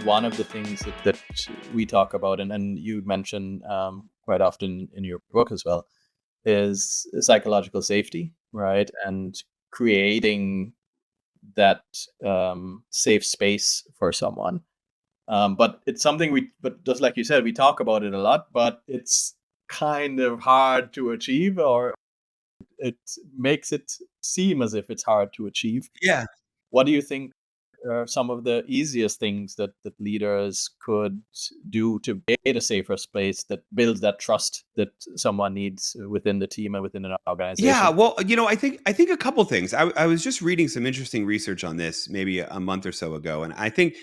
one of the things that we talk about, and you mention quite often in your book as well, is psychological safety, right? And creating that safe space for someone. But it's something but just like you said, we talk about it a lot, but it's kind of hard to achieve, or it makes it seem as if it's hard to achieve. Yeah. What do you think are some of the easiest things that leaders could do to create a safer space that builds that trust that someone needs within the team and within an Yeah, organization? well, I think a couple things. I was just reading some interesting research on this maybe a month or so ago, and I think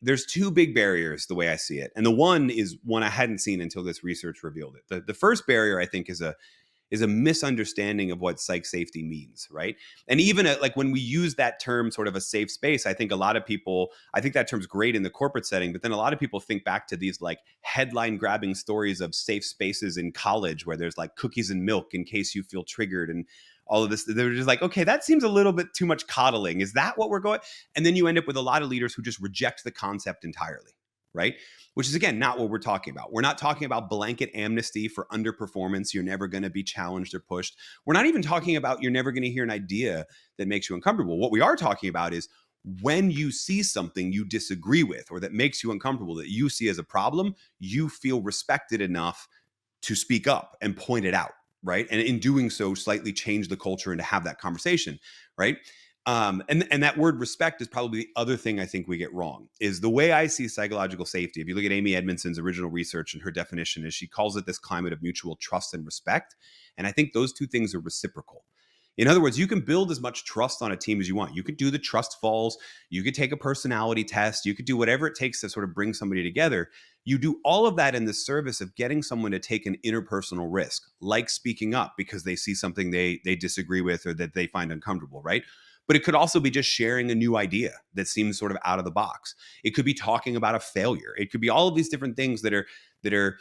there's two big barriers the way I see it. And the one is one I hadn't seen until this research revealed it. The first barrier I think is a misunderstanding of what psych safety means, right? And even like when we use that term, sort of a safe space, I think a lot of people, I think that term's great in the corporate setting, but then a lot of people think back to these like headline grabbing stories of safe spaces in college where there's like cookies and milk in case you feel triggered and all of this. They're just like, okay, that seems a little bit too much coddling. Is that what we're going? And then you end up with a lot of leaders who just reject the concept entirely, right? Which is, again, not what we're talking about. We're not talking about blanket amnesty for underperformance. You're never going to be challenged or pushed. We're not even talking about you're never going to hear an idea that makes you uncomfortable. What we are talking about is when you see something you disagree with or that makes you uncomfortable, that you see as a problem, you feel respected enough to speak up and point it out, right? And in doing so, slightly change the culture and to have that conversation, right? And that word respect is probably the other thing I think we get wrong. Is the way I see psychological safety. If you look at Amy Edmondson's original research, and her definition is she calls it this climate of mutual trust and respect. And I think those two things are reciprocal. In other words, you can build as much trust on a team as you want. You could do the trust falls. You could take a personality test. You could do whatever it takes to sort of bring somebody together. You do all of that in the service of getting someone to take an interpersonal risk, like speaking up because they see something they disagree with or that they find uncomfortable, right? But it could also be just sharing a new idea that seems sort of out of the box. It could be talking about a failure. It could be all of these different things that are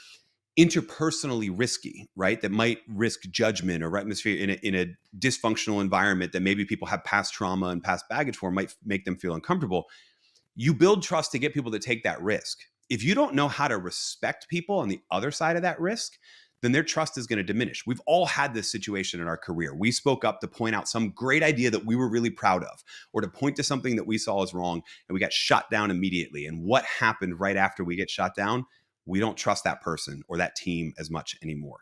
interpersonally risky, right? That might risk judgment or atmosphere in a dysfunctional environment that maybe people have past trauma and past baggage for, might make them feel uncomfortable. You build trust to get people to take that risk. If you don't know how to respect people on the other side of that risk, then their trust is going to diminish. We've all had this situation in our career. We spoke up to point out some great idea that we were really proud of, or to point to something that we saw as wrong, and we got shot down immediately. And what happened right after we get shot down? We don't trust that person or that team as much anymore.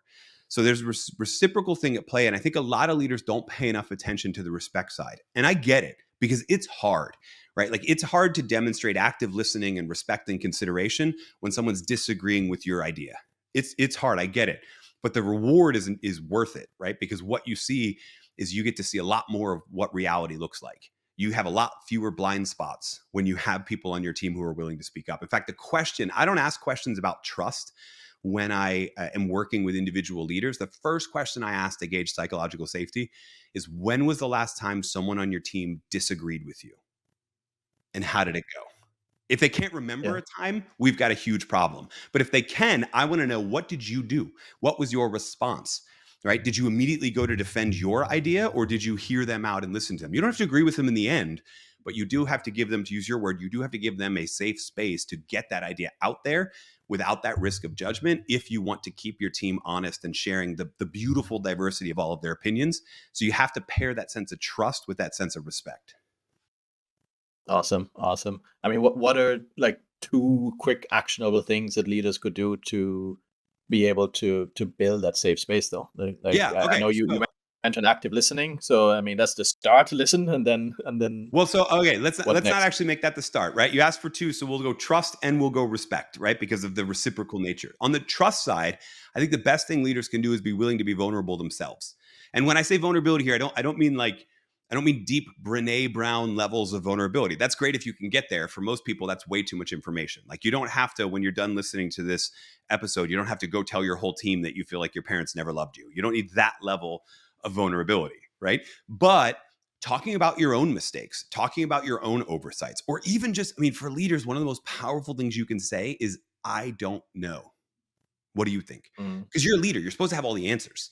So there's a reciprocal thing at play. And I think a lot of leaders don't pay enough attention to the respect side. And I get it because it's hard, right? Like it's hard to demonstrate active listening and respect and consideration when someone's disagreeing with your idea. It's hard. I get it. But the reward is worth it, right? Because what you see is you get to see a lot more of what reality looks like. You have a lot fewer blind spots when you have people on your team who are willing to speak up. In fact, I don't ask questions about trust when I am working with individual leaders. The first question I ask to gauge psychological safety is, when was the last time someone on your team disagreed with you? And how did it go? If they can't remember Yeah. a time, we've got a huge problem. But if they can, I want to know, what did you do? What was your response? Right? Did you immediately go to defend your idea, or did you hear them out and listen to them? You don't have to agree with them in the end, but you do have to give them, to use your word, you do have to give them a safe space to get that idea out there without that risk of judgment, if you want to keep your team honest and sharing the beautiful diversity of all of their opinions. So you have to pair that sense of trust with that sense of respect. Awesome, awesome. I mean, what are like two quick actionable things that leaders could do to be able to build that safe space though? Yeah. I Okay. know you So mentioned active listening, so I mean that's the start. Listen, and then Well, so okay, what let's not next? actually make that the start, right? You asked for two, so we'll go trust and we'll go respect, right? Because of the reciprocal nature. On the trust side, I think the best thing leaders can do is be willing to be vulnerable themselves. And when I say vulnerability here, I don't mean deep Brene Brown levels of vulnerability. That's great if you can get there. For most people, that's way too much information. Like, you don't have to, when you're done listening to this episode, you don't have to go tell your whole team that you feel like your parents never loved you. You don't need that level of vulnerability, right? But talking about your own mistakes, talking about your own oversights, or even just, I mean, for leaders, one of the most powerful things you can say is, I don't know. What do you think? Mm, Because you're a leader, you're supposed to have all the answers,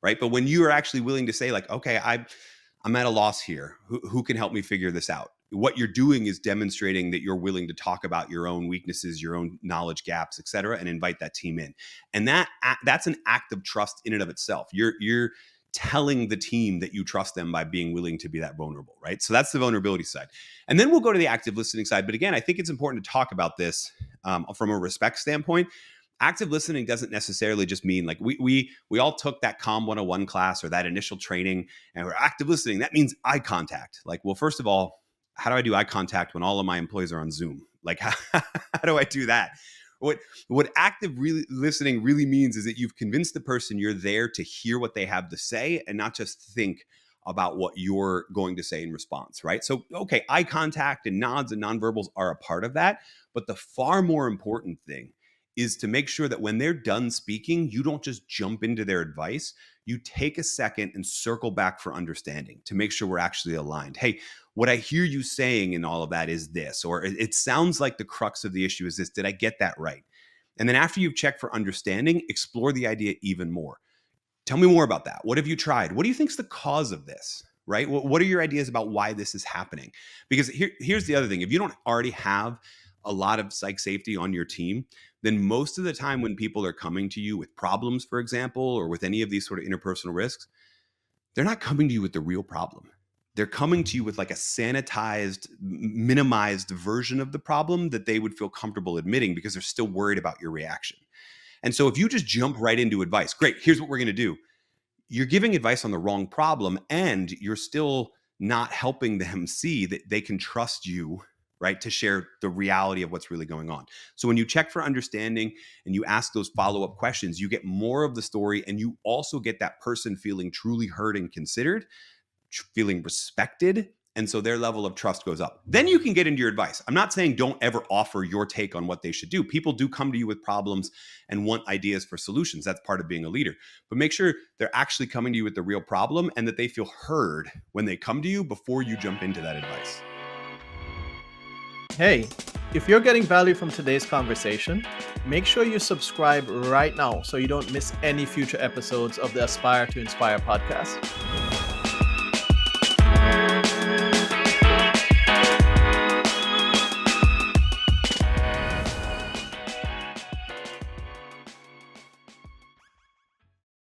right? But when you are actually willing to say, like, okay, I'm at a loss here. Who can help me figure this out? What you're doing is demonstrating that you're willing to talk about your own weaknesses, your own knowledge gaps, et cetera, and invite that team in. And that's an act of trust in and of itself. You're telling the team that you trust them by being willing to be that vulnerable, right? So that's the vulnerability side. And then we'll go to the active listening side. But again, I think it's important to talk about this from a respect standpoint. Active listening doesn't necessarily just mean like we all took that COM 101 class or that initial training and we're active listening. That means eye contact. Like, well, first of all, how do I do eye contact when all of my employees are on Zoom? Like, how do I do that? What active listening really means is that you've convinced the person you're there to hear what they have to say and not just think about what you're going to say in response, right? So, okay, eye contact and nods and nonverbals are a part of that. But the far more important thing is to make sure that when they're done speaking, you don't just jump into their advice. You take a second and circle back for understanding to make sure we're actually aligned. Hey, what I hear you saying in all of that is this, or it sounds like the crux of the issue is this. Did I get that right? And then after you've checked for understanding, explore the idea even more. Tell me more about that. What have you tried? What do you think is the cause of this? Right? What are your ideas about why this is happening? Because here's the other thing. If you don't already have a lot of psych safety on your team, then most of the time when people are coming to you with problems, for example, or with any of these sort of interpersonal risks, they're not coming to you with the real problem. They're coming to you with like a sanitized, minimized version of the problem that they would feel comfortable admitting because they're still worried about your reaction. And so if you just jump right into advice, great, here's what we're going to do. You're giving advice on the wrong problem and you're still not helping them see that they can trust you, right, to share the reality of what's really going on. So when you check for understanding and you ask those follow-up questions, you get more of the story and you also get that person feeling truly heard and considered, feeling respected. And so their level of trust goes up. Then you can get into your advice. I'm not saying don't ever offer your take on what they should do. People do come to you with problems and want ideas for solutions. That's part of being a leader. But make sure they're actually coming to you with the real problem and that they feel heard when they come to you before you jump into that advice. Hey, if you're getting value from today's conversation, make sure you subscribe right now so you don't miss any future episodes of the Aspire to Inspire podcast.